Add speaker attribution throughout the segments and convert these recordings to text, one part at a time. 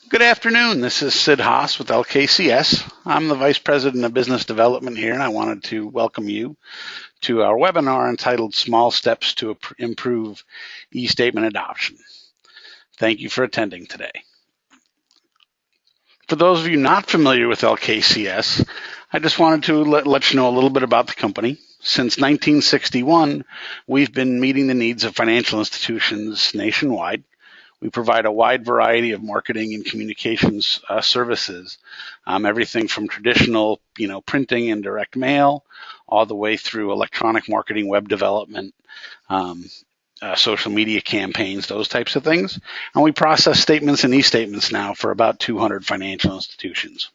Speaker 1: Good afternoon. This is Sid Haas with LKCS. I'm the Vice President of Business Development here, and I wanted to welcome you to our webinar entitled Small Steps to Improve E-Statement Adoption. Thank you for attending today. For those of you not familiar with LKCS, I just wanted to let you know a little bit about the company. Since 1961, we've been meeting the needs of financial institutions nationwide. We provide a wide variety of marketing and communications services, everything from traditional, printing and direct mail, all the way through electronic marketing, web development, social media campaigns, those types of things. And we process statements and e-statements now for about 200 financial institutions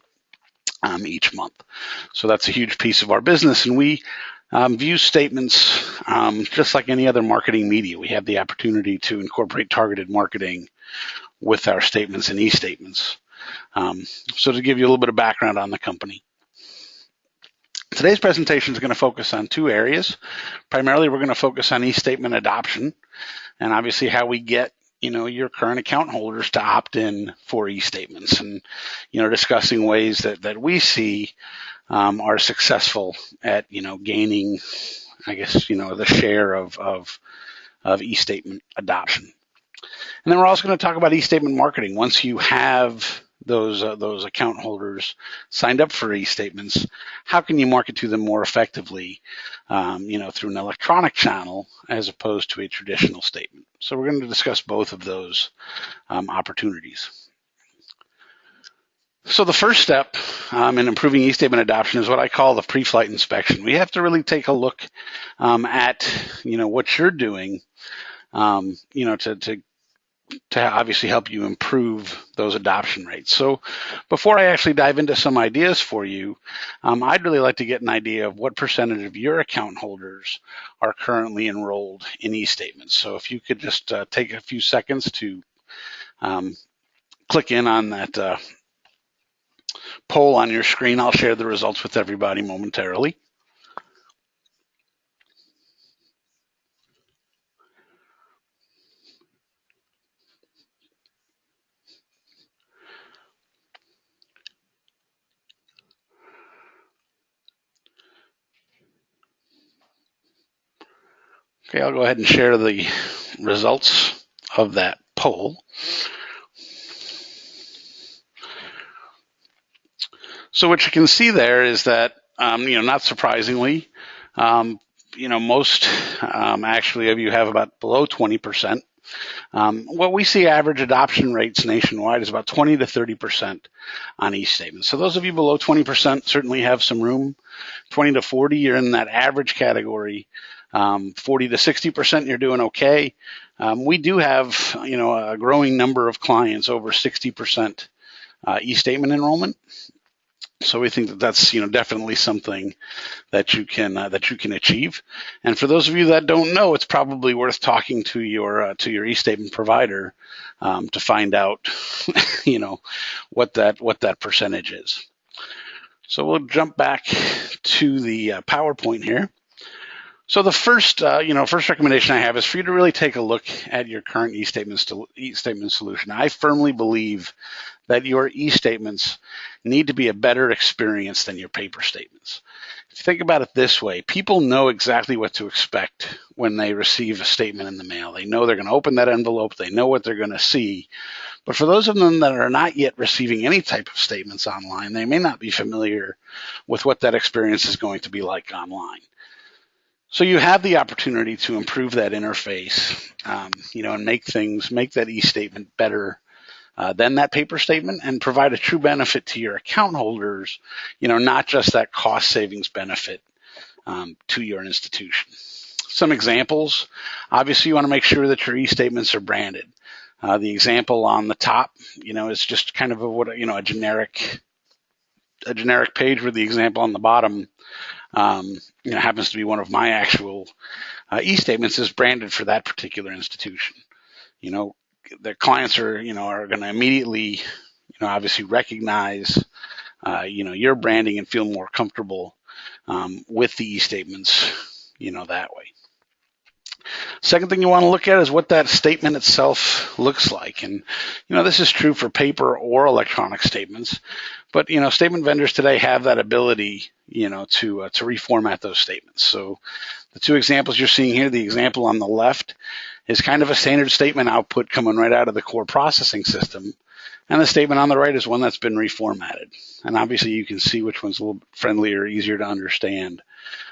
Speaker 1: each month. So that's a huge piece of our business, and we view statements just like any other marketing media. We have the opportunity to incorporate targeted marketing with our statements and e-statements. So to give you a little bit of background on the company. Today's presentation is going to focus on two areas. Primarily, we're going to focus on e-statement adoption and obviously how we get your current account holders to opt in for e-statements, and discussing ways that we see are successful at gaining, I guess, the share of e-statement adoption. And then we're also going to talk about e-statement marketing. Once you have those account holders signed up for e-statements, how can you market to them more effectively, through an electronic channel as opposed to a traditional statement? So we're going to discuss both of those opportunities. So the first step in improving e-statement adoption is what I call the pre-flight inspection. We have to really take a look at what you're doing, to obviously help you improve those adoption rates. So before I actually dive into some ideas for you, I'd really like to get an idea of what percentage of your account holders are currently enrolled in e-statements. So if you could just take a few seconds to click in on that poll on your screen. I'll share the results with everybody momentarily. Okay, I'll go ahead and share the results of that poll. So what you can see there is that, not surprisingly, most actually of you have about below 20%. What we see average adoption rates nationwide is about 20 to 30% on e-statements. So those of you below 20% certainly have some room. 20 to 40, you're in that average category. 40 to 60%, you're doing okay. We do have, a growing number of clients, over 60% e-statement enrollment. So we think that that's definitely something that you can achieve. And for those of you that don't know, it's probably worth talking to your e-statement provider to find out what that percentage is. So we'll jump back to the PowerPoint here. So the first recommendation I have is for you to really take a look at your current e-statement solution. I firmly believe that your e-statements need to be a better experience than your paper statements. If you think about it this way, people know exactly what to expect when they receive a statement in the mail. They know they're going to open that envelope. They know what they're going to see. But for those of them that are not yet receiving any type of statements online, they may not be familiar with what that experience is going to be like online. So you have the opportunity to improve that interface, and make that e-statement better than that paper statement, and provide a true benefit to your account holders, not just that cost savings benefit to your institution. Some examples, obviously you want to make sure that your e-statements are branded. The example on the top, is just kind of a generic page, where the example on the bottom happens to be one of my actual e-statements is branded for that particular institution. The clients are going to immediately, obviously recognize, your branding and feel more comfortable with the e-statements, that way. Second thing you want to look at is what that statement itself looks like. And, this is true for paper or electronic statements. But, statement vendors today have that ability, to reformat those statements. So the two examples you're seeing here, the example on the left is kind of a standard statement output coming right out of the core processing system. And the statement on the right is one that's been reformatted. And obviously you can see which one's a little bit friendlier, easier to understand,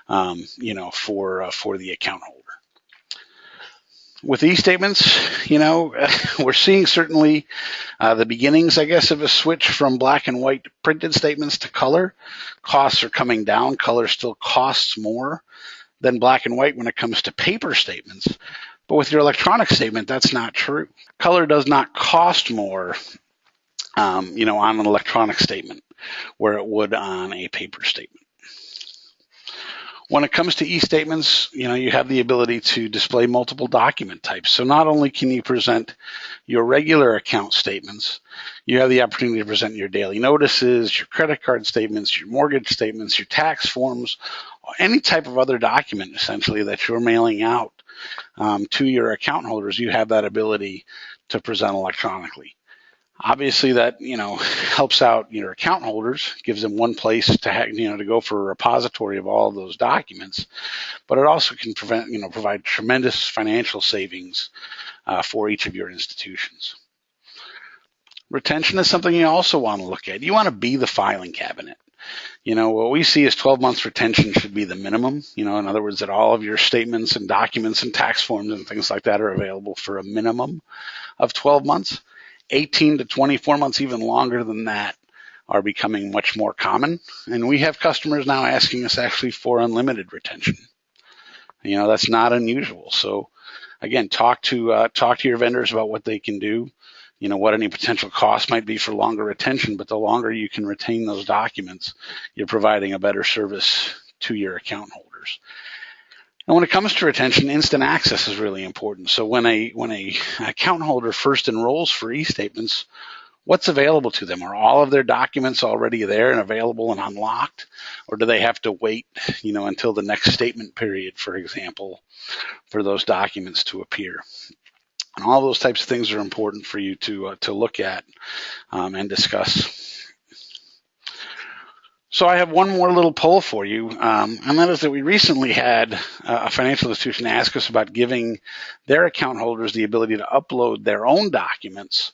Speaker 1: for the account holder. With e-statements, we're seeing certainly the beginnings, I guess, of a switch from black and white printed statements to color. Costs are coming down. Color still costs more than black and white when it comes to paper statements. But with your electronic statement, that's not true. Color does not cost more, on an electronic statement where it would on a paper statement. When it comes to e-statements, you have the ability to display multiple document types. So not only can you present your regular account statements, you have the opportunity to present your daily notices, your credit card statements, your mortgage statements, your tax forms, any type of other document essentially that you're mailing out to your account holders. You have that ability to present electronically. Obviously, that helps out your account holders, gives them one place to go for a repository of all of those documents. But it also can provide tremendous financial savings for each of your institutions. Retention is something you also want to look at. You want to be the filing cabinet. What we see is 12 months retention should be the minimum. In other words, that all of your statements and documents and tax forms and things like that are available for a minimum of 12 months. 18 to 24 months, even longer than that, are becoming much more common. And we have customers now asking us actually for unlimited retention. That's not unusual. So again, talk to your vendors about what they can do, what any potential cost might be for longer retention. But the longer you can retain those documents, you're providing a better service to your account holders. And when it comes to retention, instant access is really important. So when a account holder first enrolls for e-statements, what's available to them? Are all of their documents already there and available and unlocked? Or do they have to wait, until the next statement period, for example, for those documents to appear? And all those types of things are important for you to look at and discuss. So I have one more little poll for you, and that is that we recently had a financial institution ask us about giving their account holders the ability to upload their own documents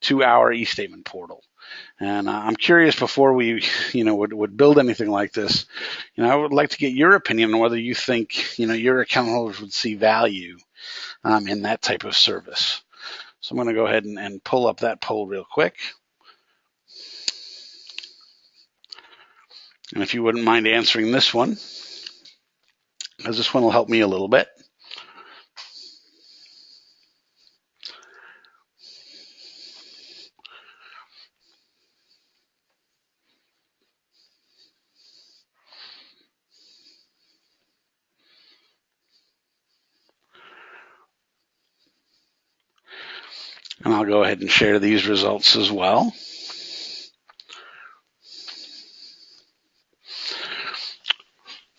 Speaker 1: to our e-statement portal. And I'm curious, before we, would build anything like this, I would like to get your opinion on whether you think, your account holders would see value in that type of service. So I'm going to go ahead and pull up that poll real quick. And if you wouldn't mind answering this one, because this one will help me a little bit. And I'll go ahead and share these results as well.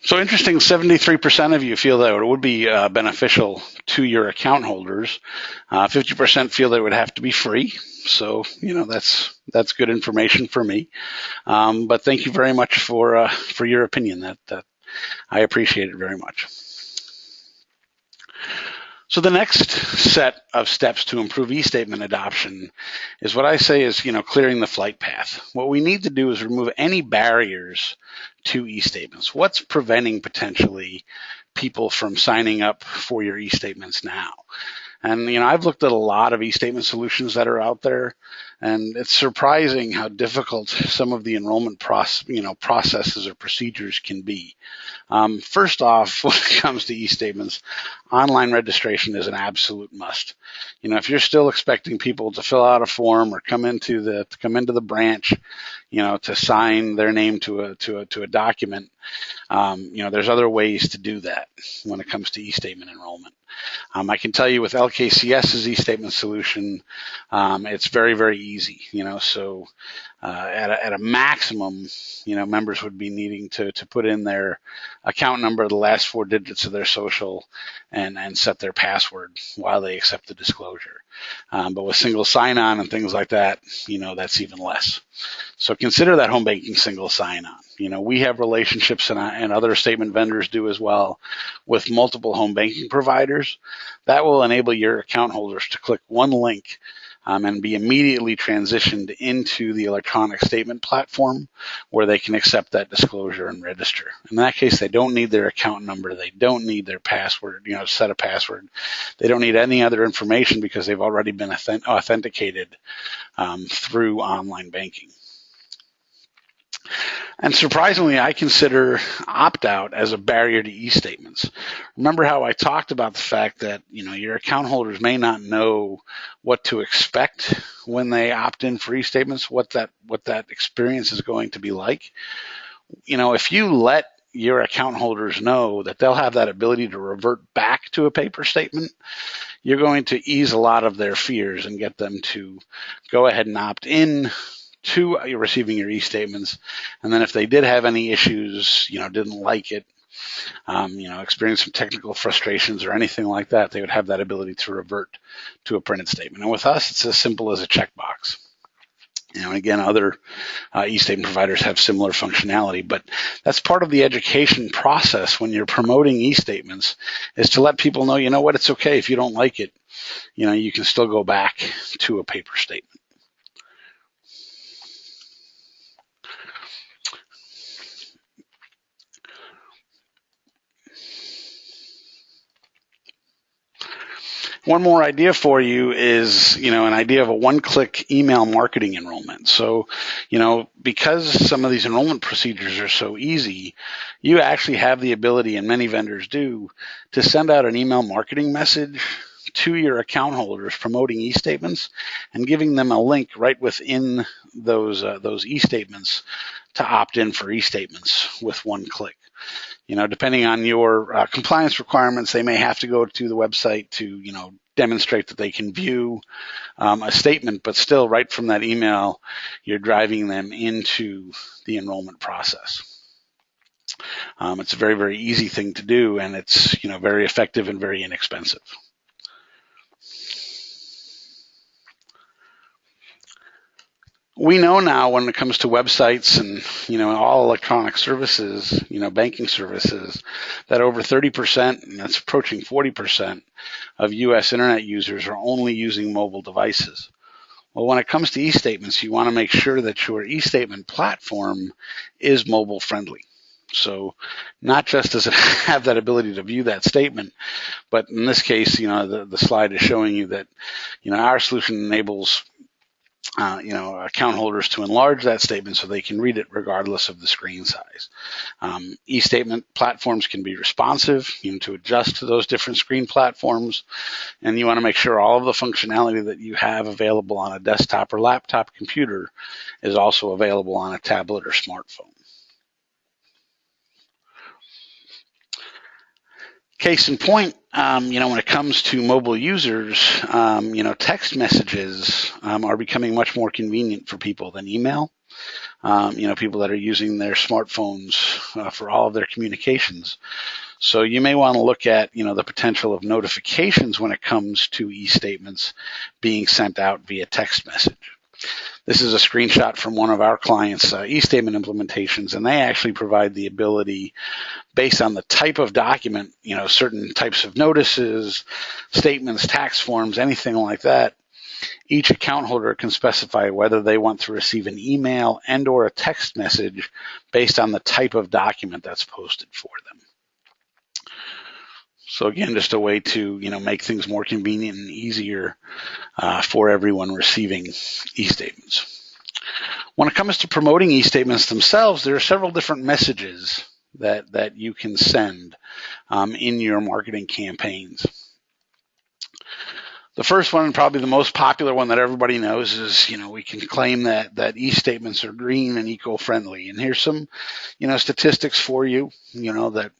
Speaker 1: So interesting, 73% of you feel that it would be beneficial to your account holders. 50% feel that it would have to be free. So, that's good information for me. But thank you very much for your opinion. That I appreciate it very much. So the next set of steps to improve e-statement adoption is what I say is, clearing the flight path. What we need to do is remove any barriers to e-statements. What's preventing potentially people from signing up for your e-statements now? And, I've looked at a lot of e-statement solutions that are out there, and it's surprising how difficult some of the enrollment processes or procedures can be. First off, when it comes to e-statements, online registration is an absolute must. If you're still expecting people to fill out a form or come into the branch, to sign their name to a document, there's other ways to do that when it comes to e-statement enrollment. I can tell you with LKCS's e-statement solution, it's very, very easy. So at a maximum, members would be needing to put in their account number, the last 4 digits of their social, and set their password while they accept the disclosure. But with single sign-on and things like that, that's even less. So consider that home banking single sign-on. We have relationships, and other statement vendors do as well, with multiple home banking providers. That will enable your account holders to click one link and be immediately transitioned into the electronic statement platform where they can accept that disclosure and register. In that case, they don't need their account number. They don't need their password, set a password. They don't need any other information because they've already been authenticated through online banking. And surprisingly, I consider opt-out as a barrier to e-statements. Remember how I talked about the fact that, your account holders may not know what to expect when they opt in for e-statements, what that experience is going to be like. If you let your account holders know that they'll have that ability to revert back to a paper statement, you're going to ease a lot of their fears and get them to go ahead and opt in to receiving your e-statements. And then if they did have any issues, didn't like it, experienced some technical frustrations or anything like that, they would have that ability to revert to a printed statement. And with us, it's as simple as a checkbox. And again, other e-statement providers have similar functionality, but that's part of the education process when you're promoting e-statements, is to let people know, what, it's okay if you don't like it. You can still go back to a paper statement. One more idea for you is, an idea of a one-click email marketing enrollment. So, because some of these enrollment procedures are so easy, you actually have the ability, and many vendors do, to send out an email marketing message to your account holders promoting e-statements and giving them a link right within those e-statements to opt in for e-statements with one click. Depending on your compliance requirements, they may have to go to the website to, demonstrate that they can view a statement, but still right from that email, you're driving them into the enrollment process. It's a very, very easy thing to do, and it's, very effective and very inexpensive. We know now when it comes to websites and, all electronic services, banking services, that over 30%, and that's approaching 40% of U.S. internet users are only using mobile devices. Well, when it comes to e-statements, you want to make sure that your e-statement platform is mobile friendly. So not just does it have that ability to view that statement, but in this case, the slide is showing you that, our solution enables account holders to enlarge that statement so they can read it regardless of the screen size. E-statement platforms can be responsive, to adjust to those different screen platforms, and you want to make sure all of the functionality that you have available on a desktop or laptop computer is also available on a tablet or smartphone. Case in point, when it comes to mobile users, text messages are becoming much more convenient for people than email. People that are using their smartphones for all of their communications. So you may want to look at, the potential of notifications when it comes to e-statements being sent out via text message. This is a screenshot from one of our clients' e-statement implementations, and they actually provide the ability, based on the type of document, certain types of notices, statements, tax forms, anything like that. Each account holder can specify whether they want to receive an email and or a text message based on the type of document that's posted for them. So again, just a way to, make things more convenient and easier for everyone receiving e-statements. When it comes to promoting e-statements themselves, there are several different messages that you can send in your marketing campaigns. The first one, and probably the most popular one that everybody knows, is, we can claim that e-statements are green and eco-friendly. And here's some, statistics for you, that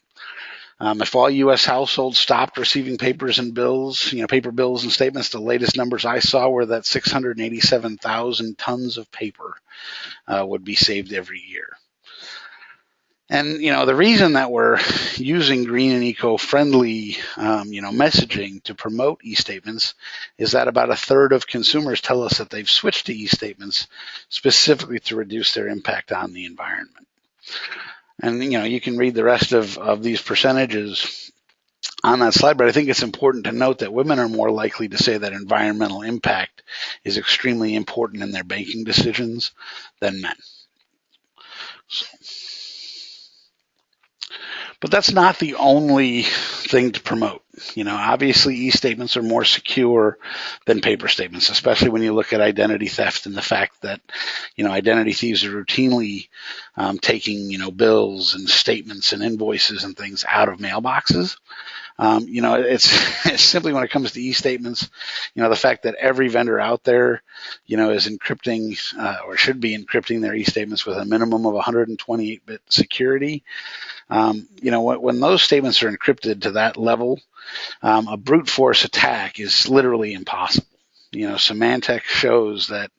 Speaker 1: If all U.S. households stopped receiving papers and bills, paper bills and statements, the latest numbers I saw were that 687,000 tons of paper would be saved every year. And the reason that we're using green and eco-friendly messaging to promote e-statements is that about a third of consumers tell us that they've switched to e-statements specifically to reduce their impact on the environment. And you can read the rest of these percentages on that slide, but I think it's important to note that women are more likely to say that environmental impact is extremely important in their banking decisions than men. But that's not the only thing to promote. Obviously e-statements are more secure than paper statements, especially when you look at identity theft and the fact that, identity thieves are routinely taking, bills and statements and invoices and things out of mailboxes. It's simply when it comes to e-statements, the fact that every vendor out there, is encrypting or should be encrypting their e-statements with a minimum of 128-bit security. When those statements are encrypted to that level, a brute force attack is literally impossible. Symantec shows that,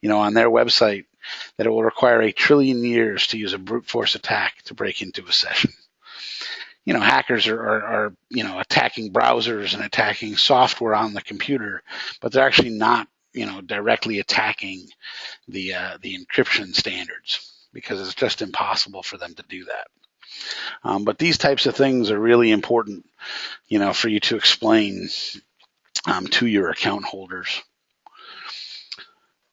Speaker 1: on their website, that it will require 1 trillion years to use a brute force attack to break into a session. Hackers are attacking browsers and attacking software on the computer, but they're actually not, directly attacking the encryption standards because it's just impossible for them to do that. But these types of things are really important, for you to explain to your account holders.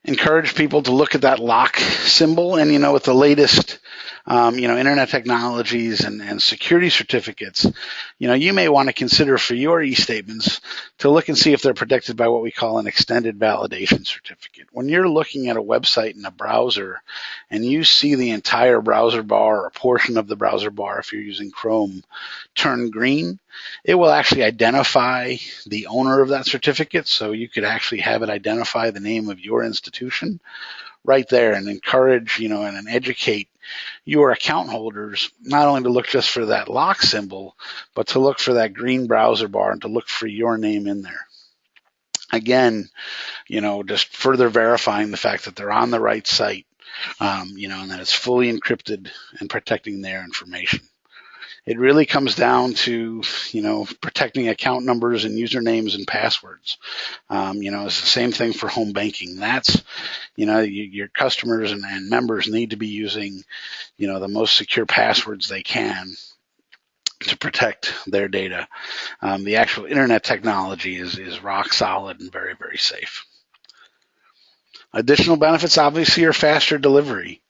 Speaker 1: Encourage people to look at that lock symbol, and with the latest internet technologies and security certificates, you may want to consider for your e-statements to look and see if they're protected by what we call an extended validation certificate. When you're looking at a website in a browser and you see the entire browser bar or a portion of the browser bar, if you're using Chrome, turn green, it will actually identify the owner of that certificate, so you could actually have it identify the name of your institution right there, and encourage, and educate your account holders not only to look just for that lock symbol, but to look for that green browser bar and to look for your name in there. Again, just further verifying the fact that they're on the right site, and that it's fully encrypted and protecting their information. It really comes down to, protecting account numbers and usernames and passwords. It's the same thing for home banking. That's, your customers and members need to be using, the most secure passwords they can to protect their data. The actual internet technology is rock solid and very, very safe. Additional benefits obviously are faster delivery.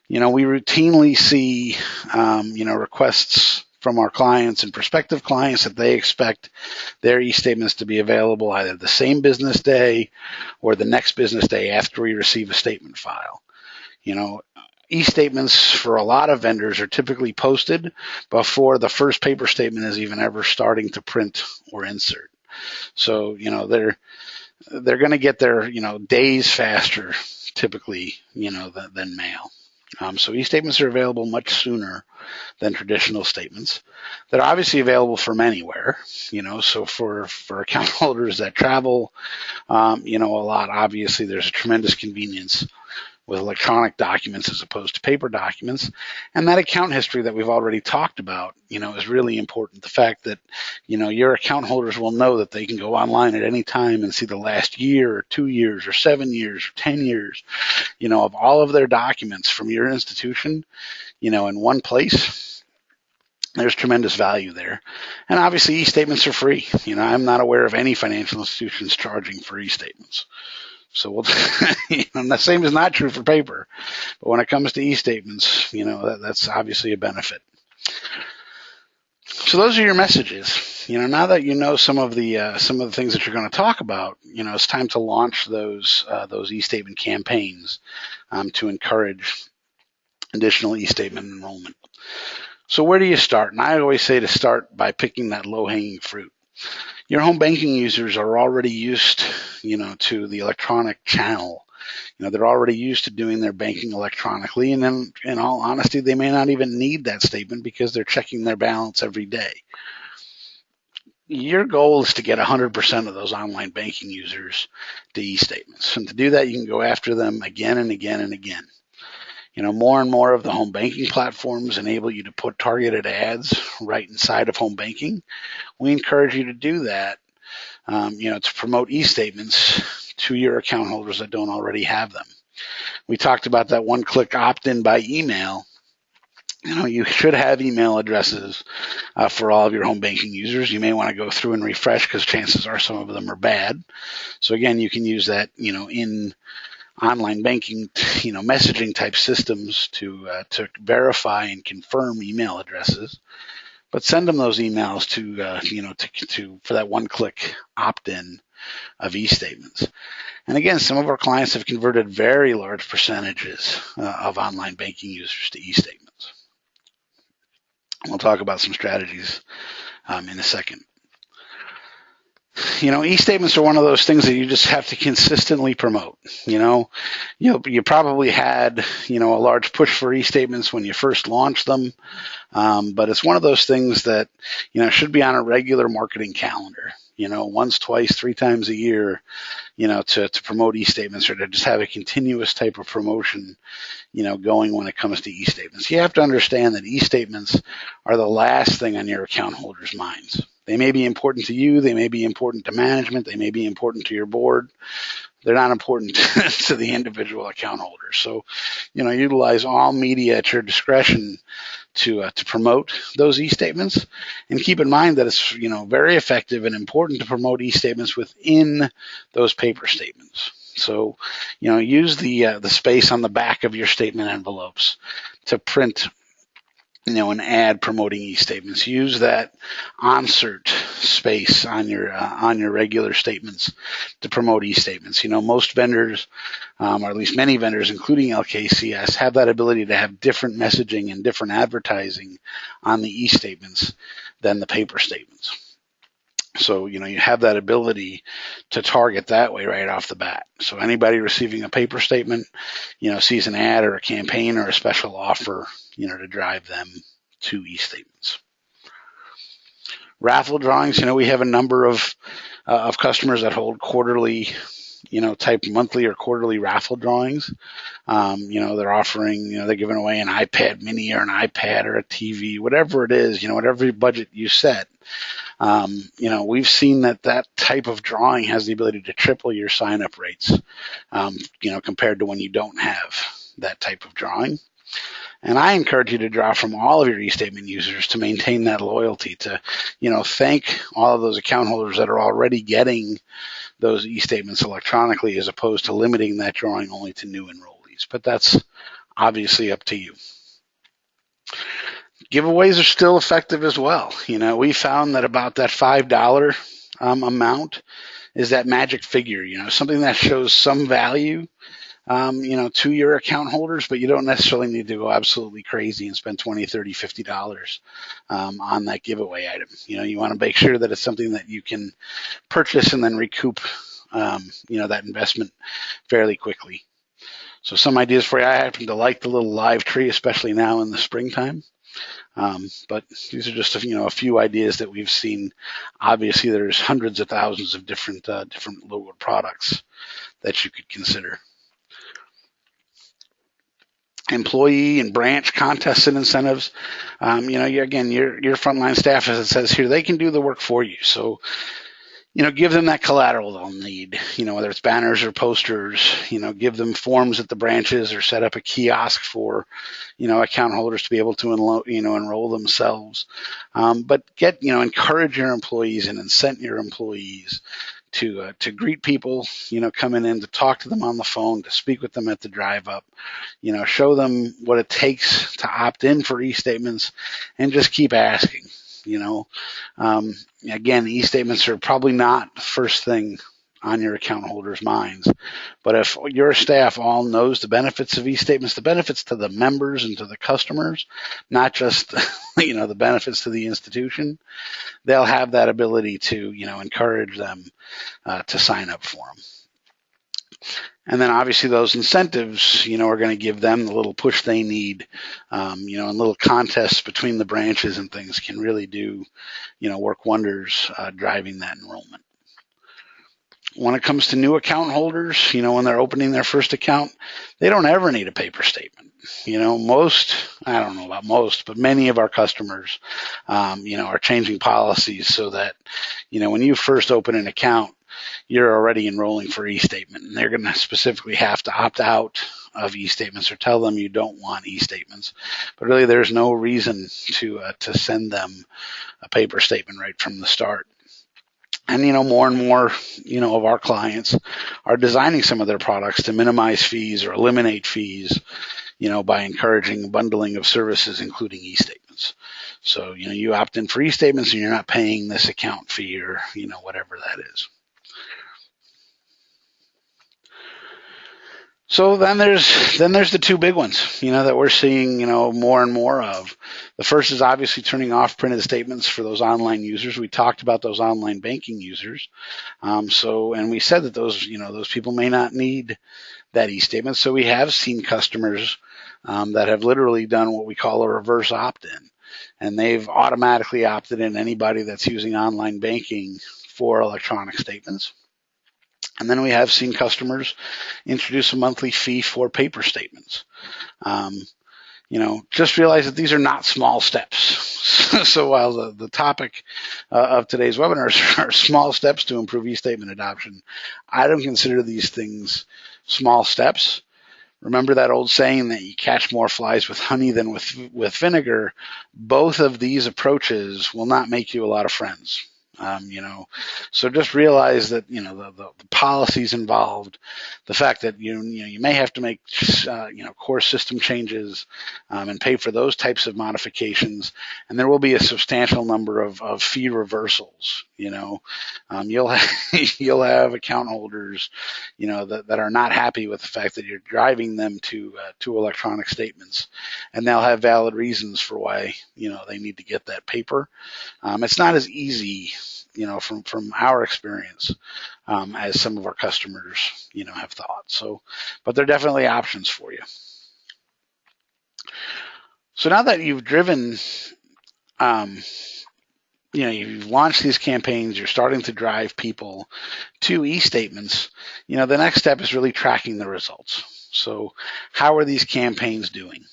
Speaker 1: We routinely see, requests from our clients and prospective clients that they expect their e-statements to be available either the same business day or the next business day after we receive a statement file. E-statements for a lot of vendors are typically posted before the first paper statement is even ever starting to print or insert. So, they're going to get their, days faster typically, than mail. So e-statements are available much sooner than traditional statements. They're obviously available from anywhere, so for account holders that travel, a lot, obviously there's a tremendous convenience with electronic documents as opposed to paper documents. And that account history that we've already talked about, is really important. The fact that, your account holders will know that they can go online at any time and see the last year or 2 years or 7 years or 10 years, of all of their documents from your institution, in one place. There's tremendous value there. And obviously e-statements are free. I'm not aware of any financial institutions charging for e-statements. So the same is not true for paper, but when it comes to e-statements, that's obviously a benefit. So those are your messages. Now that you know some of the things that you're going to talk about, it's time to launch those e-statement campaigns to encourage additional e-statement enrollment. So where do you start? And I always say to start by picking that low-hanging fruit. Your home banking users are already used, to the electronic channel They're already used to doing their banking electronically, and then in all honesty, they may not even need that statement because they're checking their balance every day. Your goal is to get 100% of those online banking users to e-statements. And to do that, you can go after them again and again and again. More and more of the home banking platforms enable you to put targeted ads right inside of home banking. We encourage you to do that, to promote e-statements to your account holders that don't already have them. We talked about that one-click opt-in by email. You should have email addresses for all of your home banking users. You may want to go through and refresh because chances are some of them are bad. So again, you can use that, in online banking, messaging type systems to verify and confirm email addresses. But send them those emails to for that one-click opt-in of e-statements. And again, some of our clients have converted very large percentages of online banking users to e-statements. We'll talk about some strategies in a second. E-statements are one of those things that you just have to consistently promote. You probably had, a large push for e-statements when you first launched them, but it's one of those things that, should be on a regular marketing calendar. Once, twice, 3 times a year, to promote e-statements or to just have a continuous type of promotion, going when it comes to e-statements. You have to understand that e-statements are the last thing on your account holders' minds. They may be important to you. They may be important to management. They may be important to your board. They're not important to the individual account holders. So, utilize all media at your discretion to promote those e-statements, and keep in mind that it's very effective and important to promote e-statements within those paper statements. So, use the space on the back of your statement envelopes to print an ad promoting e-statements. Use that insert space on your regular statements to promote e-statements. Most vendors, or at least many vendors, including LKCS, have that ability to have different messaging and different advertising on the e-statements than the paper statements. So, you have that ability to target that way right off the bat. So anybody receiving a paper statement, sees an ad or a campaign or a special offer, to drive them to e-statements. Raffle drawings, we have a number of customers that hold quarterly, type monthly or quarterly raffle drawings. They're offering, they're giving away an iPad mini or an iPad or a TV, whatever it is, whatever budget you set. We've seen that type of drawing has the ability to triple your sign-up rates, compared to when you don't have that type of drawing. And I encourage you to draw from all of your e-statement users to maintain that loyalty, to, thank all of those account holders that are already getting those e-statements electronically, as opposed to limiting that drawing only to new enrollees. But that's obviously up to you. Giveaways are still effective as well. We found that about that $5 amount is that magic figure, something that shows some value, to your account holders, but you don't necessarily need to go absolutely crazy and spend $20, $30, $50 on that giveaway item. You want to make sure that it's something that you can purchase and then recoup, that investment fairly quickly. So some ideas for you. I happen to like the little live tree, especially now in the springtime. But these are just a few ideas that we've seen. Obviously, there's hundreds of thousands of different logo products that you could consider. Employee and branch contests and incentives. Your frontline staff, as it says here, they can do the work for you. So, give them that collateral they'll need, whether it's banners or posters, give them forms at the branches, or set up a kiosk for, account holders to be able to enroll themselves. But encourage your employees and incent your employees to greet people, coming in, to talk to them on the phone, to speak with them at the drive up, show them what it takes to opt in for e-statements, and just keep asking. Again, e-statements are probably not the first thing on your account holders' minds, but if your staff all knows the benefits of e-statements, the benefits to the members and to the customers, not just the benefits to the institution, they'll have that ability to encourage them to sign up for them. And then obviously those incentives, are going to give them the little push they need, and little contests between the branches and things can really do, work wonders driving that enrollment. When it comes to new account holders, when they're opening their first account, they don't ever need a paper statement. I don't know about most, but many of our customers, are changing policies so that, when you first open an account, you're already enrolling for e-statement, and they're going to specifically have to opt out of e-statements or tell them you don't want e-statements. But really, there's no reason to send them a paper statement right from the start. And, more and more, of our clients are designing some of their products to minimize fees or eliminate fees, by encouraging bundling of services, including e-statements. So, you opt in for e-statements and you're not paying this account fee or, whatever that is. So then there's the two big ones, that we're seeing, more and more of. The first is obviously turning off printed statements for those online users. We talked about those online banking users. And we said that those people may not need that e-statement. So we have seen customers that have literally done what we call a reverse opt-in, and they've automatically opted in anybody that's using online banking for electronic statements. And then we have seen customers introduce a monthly fee for paper statements. Just realize that these are not small steps. So while the topic of today's webinars are small steps to improve e-statement adoption, I don't consider these things small steps. Remember that old saying that you catch more flies with honey than with vinegar. Both of these approaches will not make you a lot of friends. So just realize that, the policies involved, the fact that, you may have to make, core system changes and pay for those types of modifications. And there will be a substantial number of fee reversals. You'll have account holders, that are not happy with the fact that you're driving them to electronic statements, and they'll have valid reasons for why, they need to get that paper. It's not as easy, from our experience, as some of our customers, have thought. So, but there are definitely options for you. So now that you've driven, you've launched these campaigns, you're starting to drive people to e-statements, the next step is really tracking the results. So how are these campaigns doing?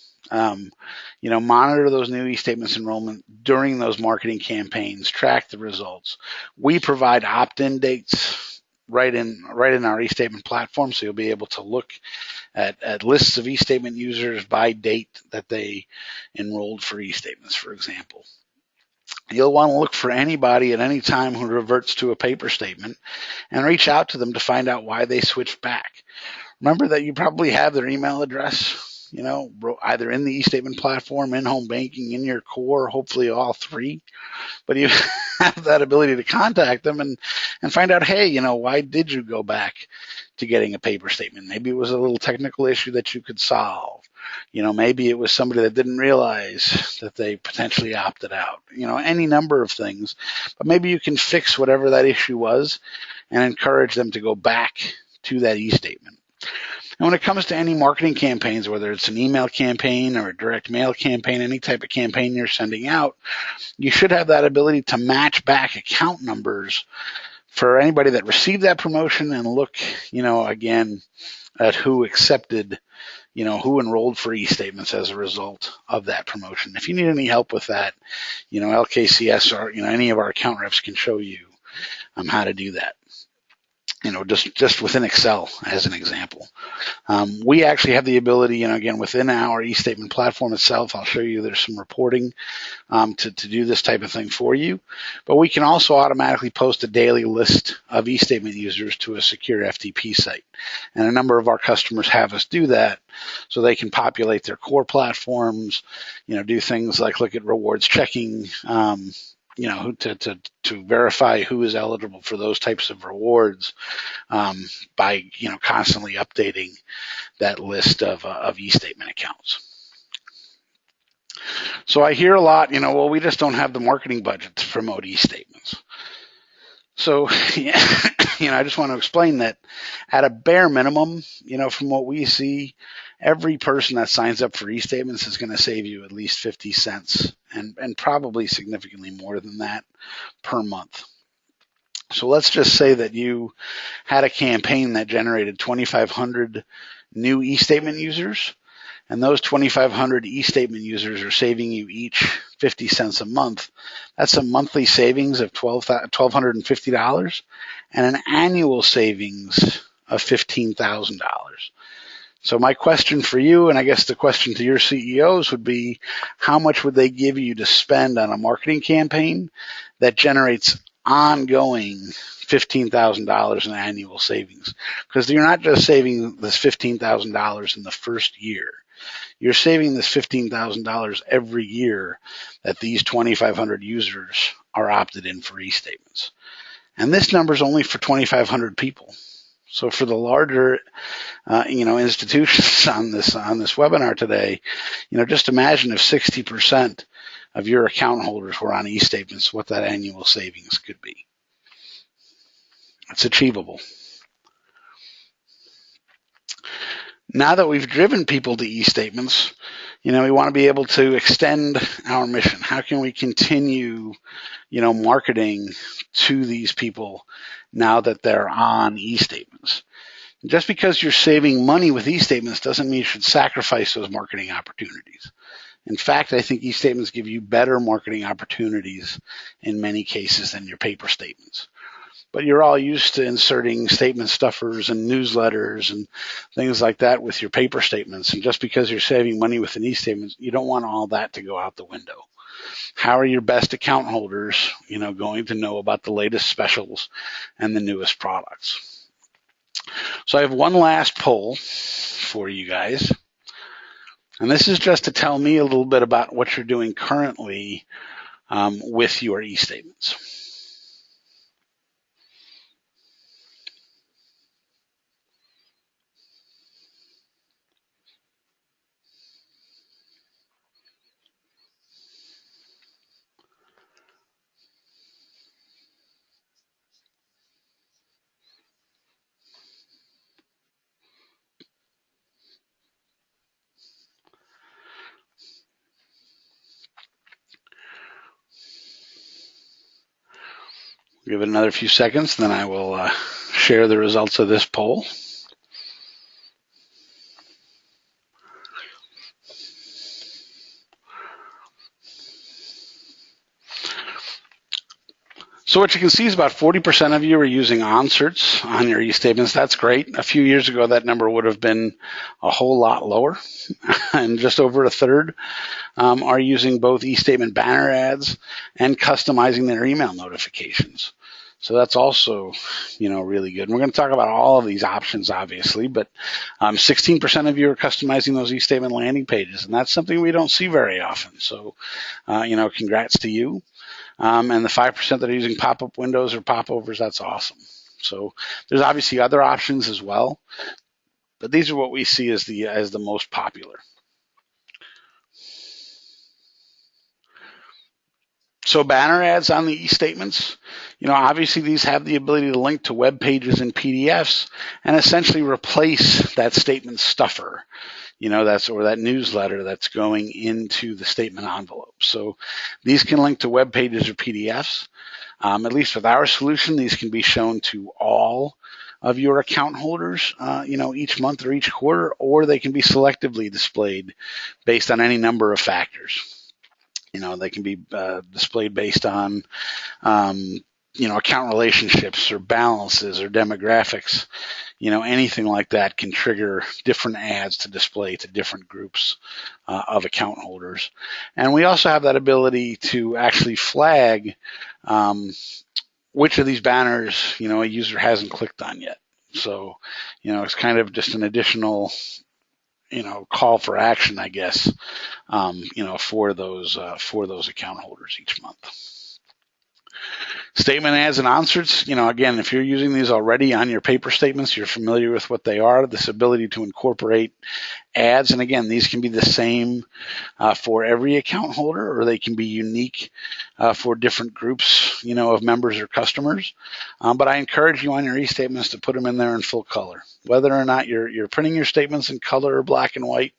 Speaker 1: Monitor those new e-statements enrollment during those marketing campaigns, track the results. We provide opt-in dates right in our e-statement platform, so you'll be able to look at lists of e-statement users by date that they enrolled for e-statements, for example. You'll want to look for anybody at any time who reverts to a paper statement and reach out to them to find out why they switched back. Remember that you probably have their email address, either in the e-statement platform, in home banking, in your core, hopefully all three. But you have that ability to contact them and find out, hey, why did you go back to getting a paper statement? Maybe it was a little technical issue that you could solve. Maybe it was somebody that didn't realize that they potentially opted out. Any number of things. But maybe you can fix whatever that issue was and encourage them to go back to that e-statement. And when it comes to any marketing campaigns, whether it's an email campaign or a direct mail campaign, any type of campaign you're sending out, you should have that ability to match back account numbers for anybody that received that promotion and look, again, at who accepted, who enrolled for e-statements as a result of that promotion. If you need any help with that, LKCS or, any of our account reps can show you how to do that. Just within Excel as an example. We actually have the ability, again, within our e-statement platform itself, I'll show you there's some reporting to do this type of thing for you. But we can also automatically post a daily list of e-statement users to a secure FTP site. And a number of our customers have us do that so they can populate their core platforms, do things like look at rewards checking, to verify who is eligible for those types of rewards by, constantly updating that list of e-statement accounts. So I hear a lot, well, we just don't have the marketing budget to promote e-statements. So, yeah, I just want to explain that at a bare minimum, from what we see, every person that signs up for e-statements is going to save you at least 50 cents and probably significantly more than that per month. So let's just say that you had a campaign that generated 2,500 new e-statement users, and those 2,500 e-statement users are saving you each 50 cents a month. That's a monthly savings of $1,250 and an annual savings of $15,000. So my question for you, and I guess the question to your CEOs would be, how much would they give you to spend on a marketing campaign that generates ongoing $15,000 in annual savings? Because you're not just saving this $15,000 in the first year. You're saving this $15,000 every year that these 2,500 users are opted in for e-statements. And this number is only for 2,500 people. So for the larger, institutions on this webinar today, just imagine if 60% of your account holders were on e-statements, what that annual savings could be. It's achievable. Now that we've driven people to e-statements, we want to be able to extend our mission. How can we continue, marketing to these people now that they're on e-statements? Just because you're saving money with e-statements doesn't mean you should sacrifice those marketing opportunities. In fact, I think e-statements give you better marketing opportunities in many cases than your paper statements. But you're all used to inserting statement stuffers and newsletters and things like that with your paper statements. And just because you're saving money with an e-statement, you don't want all that to go out the window. How are your best account holders, going to know about the latest specials and the newest products? So I have one last poll for you guys. And this is just to tell me a little bit about what you're doing currently with your e-statements. Give it another few seconds, then I will share the results of this poll. So what you can see is about 40% of you are using onserts on your e-statements. That's great. A few years ago, that number would have been a whole lot lower, and just over a third are using both e-statement banner ads and customizing their email notifications. So that's also, really good. And we're going to talk about all of these options, obviously, but 16% of you are customizing those e-statement landing pages, and that's something we don't see very often. So, congrats to you. And the 5% that are using pop-up windows or popovers, that's awesome. So there's obviously other options as well, but these are what we see as the most popular. So banner ads on the e-statements, obviously these have the ability to link to web pages and PDFs and essentially replace that statement stuffer, or that newsletter that's going into the statement envelope. So these can link to web pages or PDFs. At least with our solution, these can be shown to all of your account holders, each month or each quarter, or they can be selectively displayed based on any number of factors. They can be displayed based on, account relationships or balances or demographics. Anything like that can trigger different ads to display to different groups of account holders. And we also have that ability to actually flag which of these banners, a user hasn't clicked on yet. So, it's kind of just an additional call for action, I guess, for those account holders each month. Statement ads and onserts, again, if you're using these already on your paper statements, you're familiar with what they are, this ability to incorporate ads. And again, these can be the same for every account holder, or they can be unique for different groups of members or customers. But I encourage you on your e-statements to put them in there in full color. Whether or not you're printing your statements in color or black and white,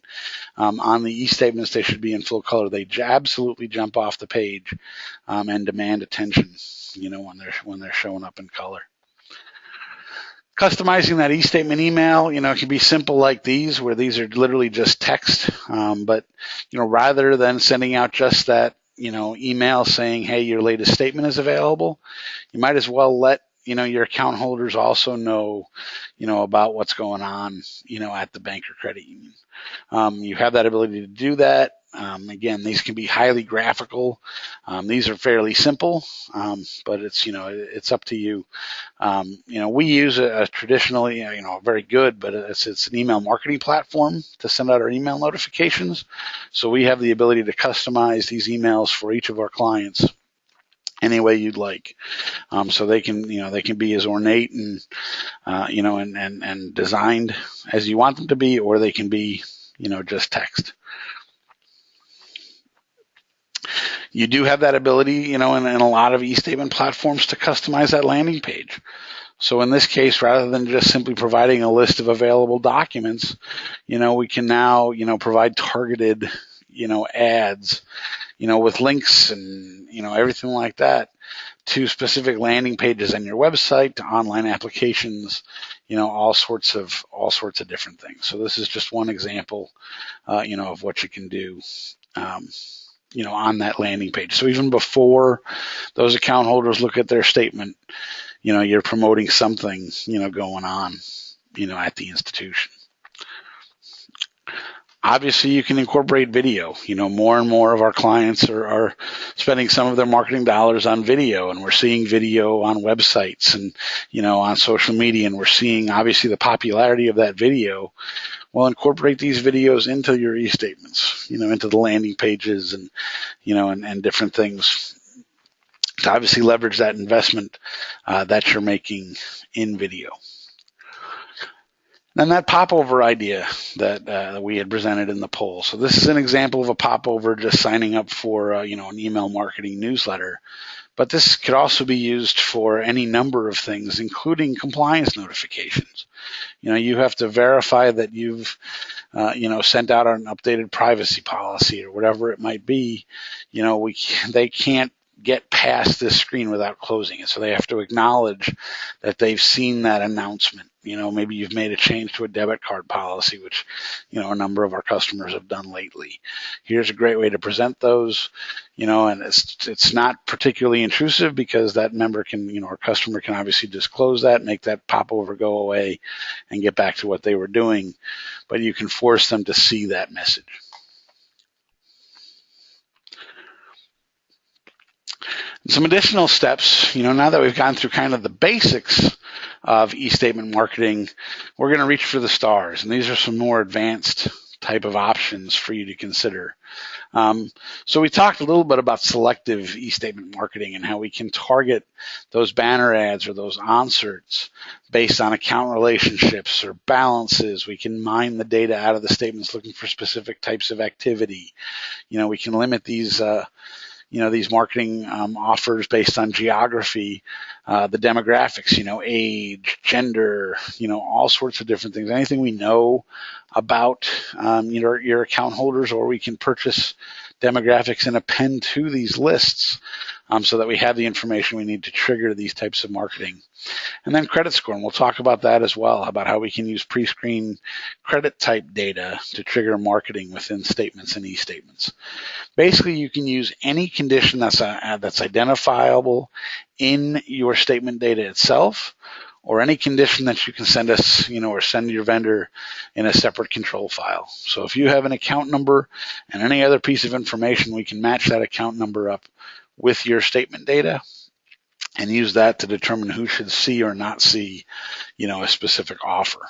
Speaker 1: on the e-statements, they should be in full color. They absolutely jump off the page and demand attention, when they're showing up in color. Customizing that e-statement email, it can be simple like these, where these are literally just text. But rather than sending out just that, email saying, hey, your latest statement is available, you might as well let your account holders also know, about what's going on, at the bank or credit union. You have that ability to do that. Again, these can be highly graphical. These are fairly simple, but it's up to you. We use a traditionally, very good, but it's an email marketing platform to send out our email notifications. So we have the ability to customize these emails for each of our clients any way you'd like. So they can be as ornate and, and designed as you want them to be, or they can be, just text. You do have that ability, in a lot of e-statement platforms to customize that landing page. So in this case, rather than just simply providing a list of available documents, we can now, provide targeted, ads, with links and, everything like that to specific landing pages on your website, to online applications, all sorts of different things. So this is just one example, of what you can do, on that landing page. So even before those account holders look at their statement, you're promoting something, going on, at the institution. Obviously, you can incorporate video. More and more of our clients are spending some of their marketing dollars on video, and we're seeing video on websites and, on social media, and we're seeing, obviously, the popularity of that video. Well, incorporate these videos into your e-statements, into the landing pages and, and different things to obviously leverage that investment that you're making in video. And that popover idea that we had presented in the poll. So this is an example of a popover, just signing up for an email marketing newsletter. But this could also be used for any number of things, including compliance notifications. You have to verify that you've sent out an updated privacy policy or whatever it might be. They can't get past this screen without closing it. So they have to acknowledge that they've seen that announcement. Maybe you've made a change to a debit card policy, which, a number of our customers have done lately. Here's a great way to present those, and it's not particularly intrusive because that member can, our customer can obviously disclose that, make that popover go away and get back to what they were doing, but you can force them to see that message. Some additional steps, now that we've gone through kind of the basics of e-statement marketing, we're going to reach for the stars. And these are some more advanced type of options for you to consider. So we talked a little bit about selective e-statement marketing and how we can target those banner ads or those inserts based on account relationships or balances. We can mine the data out of the statements looking for specific types of activity. We can limit these these marketing offers based on geography, the demographics, age, gender, all sorts of different things. Anything we know about your account holders, or we can purchase demographics and append to these lists so that we have the information we need to trigger these types of marketing. And then credit score, and we'll talk about that as well, about how we can use pre-screen credit type data to trigger marketing within statements and e-statements. Basically, you can use any condition that's identifiable in your statement data itself, or any condition that you can send us, or send your vendor in a separate control file. So if you have an account number and any other piece of information, we can match that account number up with your statement data and use that to determine who should see or not see, a specific offer.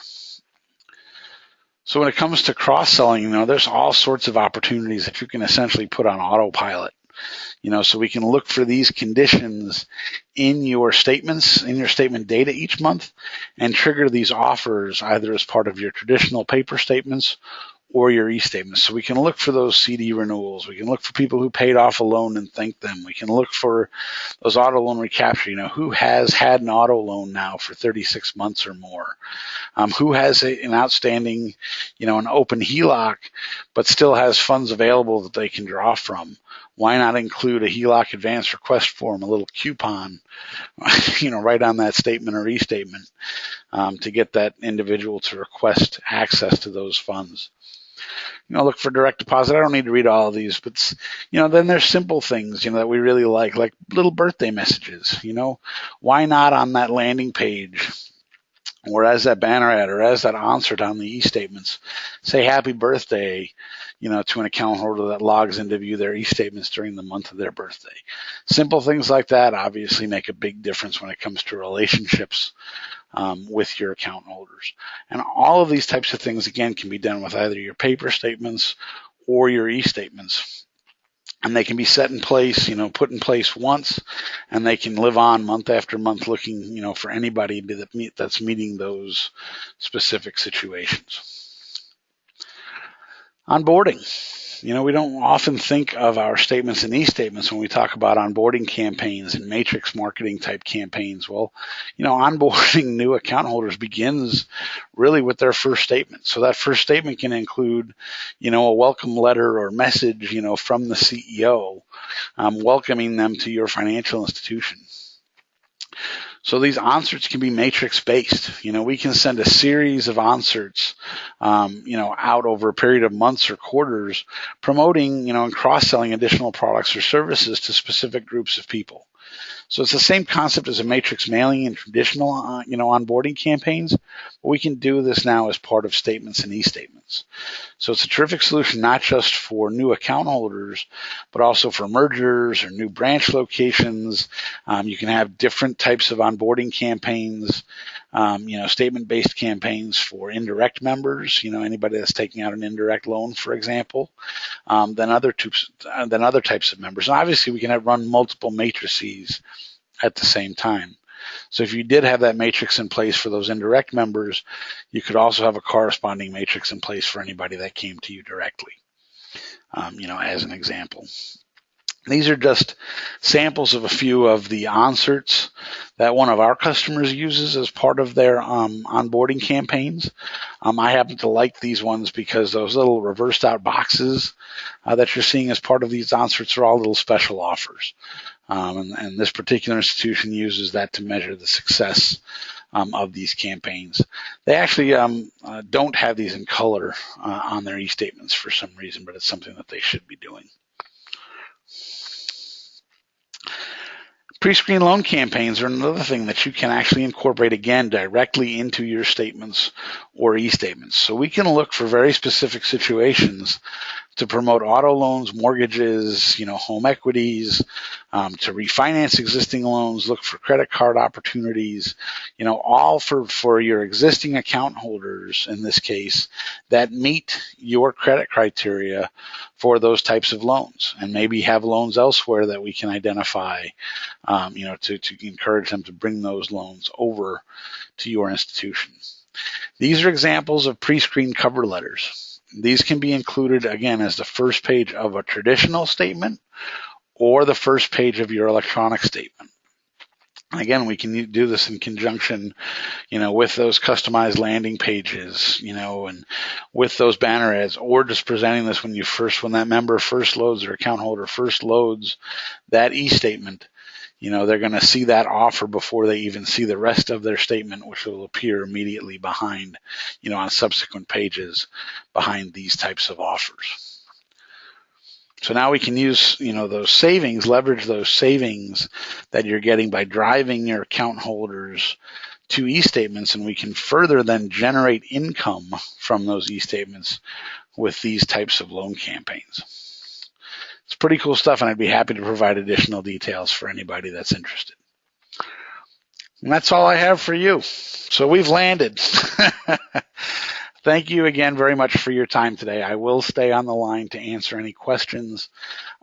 Speaker 1: So when it comes to cross-selling, there's all sorts of opportunities that you can essentially put on autopilot. So we can look for these conditions in your statements, in your statement data each month, and trigger these offers either as part of your traditional paper statements or your e-statements. So we can look for those CD renewals. We can look for people who paid off a loan and thank them. We can look for those auto loan recapture, who has had an auto loan now for 36 months or more, who has an outstanding, an open HELOC, but still has funds available that they can draw from. Why not include a HELOC advance request form, a little coupon, right on that statement or e-statement, to get that individual to request access to those funds. Look for direct deposit. I don't need to read all of these, but then there's simple things, that we really like little birthday messages. Why not on that landing page, or as that banner ad, or as that insert on the e-statements, say happy birthday, to an account holder that logs in to view their e-statements during the month of their birthday. Simple things like that obviously make a big difference when it comes to relationships with your account holders. And all of these types of things, again, can be done with either your paper statements or your e-statements. And they can be set in place, put in place once, and they can live on month after month looking, for anybody that's meeting those specific situations. Onboarding. We don't often think of our statements and e-statements when we talk about onboarding campaigns and matrix marketing type campaigns. Well, onboarding new account holders begins really with their first statement. So that first statement can include, a welcome letter or message, from the CEO, welcoming them to your financial institution. So these onserts can be matrix based. We can send a series of onserts, out over a period of months or quarters, promoting, and cross-selling additional products or services to specific groups of people. So it's the same concept as a matrix mailing and traditional, onboarding campaigns, but we can do this now as part of statements and e-statements. So it's a terrific solution, not just for new account holders, but also for mergers or new branch locations. You can have different types of onboarding campaigns, statement-based campaigns for indirect members, anybody that's taking out an indirect loan, for example, than other types of members. And obviously, we can run multiple matrices at the same time. So if you did have that matrix in place for those indirect members, you could also have a corresponding matrix in place for anybody that came to you directly, as an example. These are just samples of a few of the onserts that one of our customers uses as part of their onboarding campaigns. I happen to like these ones because those little reversed out boxes that you're seeing as part of these onserts are all little special offers. And this particular institution uses that to measure the success of these campaigns. They actually don't have these in color on their e-statements for some reason, but it's something that they should be doing. Pre-screen loan campaigns are another thing that you can actually incorporate, again, directly into your statements or e-statements. So we can look for very specific situations to promote auto loans, mortgages, home equities, to refinance existing loans, look for credit card opportunities, all for your existing account holders, in this case, that meet your credit criteria for those types of loans, and maybe have loans elsewhere that we can identify, to encourage them to bring those loans over to your institution. These are examples of pre-screened cover letters. These can be included, again, as the first page of a traditional statement or the first page of your electronic statement. Again, we can do this in conjunction, with those customized landing pages, and with those banner ads, or just presenting this when that member first loads, or account holder first loads that e-statement. They're going to see that offer before they even see the rest of their statement, which will appear immediately behind, on subsequent pages behind these types of offers. So now we can use, those savings, leverage those savings that you're getting by driving your account holders to e-statements, and we can further then generate income from those e-statements with these types of loan campaigns. It's pretty cool stuff, and I'd be happy to provide additional details for anybody that's interested. And that's all I have for you. So we've landed. Thank you again very much for your time today. I will stay on the line to answer any questions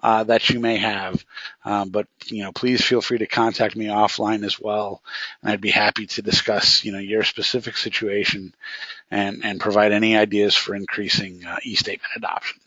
Speaker 1: that you may have. But please feel free to contact me offline as well, and I'd be happy to discuss your specific situation and provide any ideas for increasing e-statement adoption.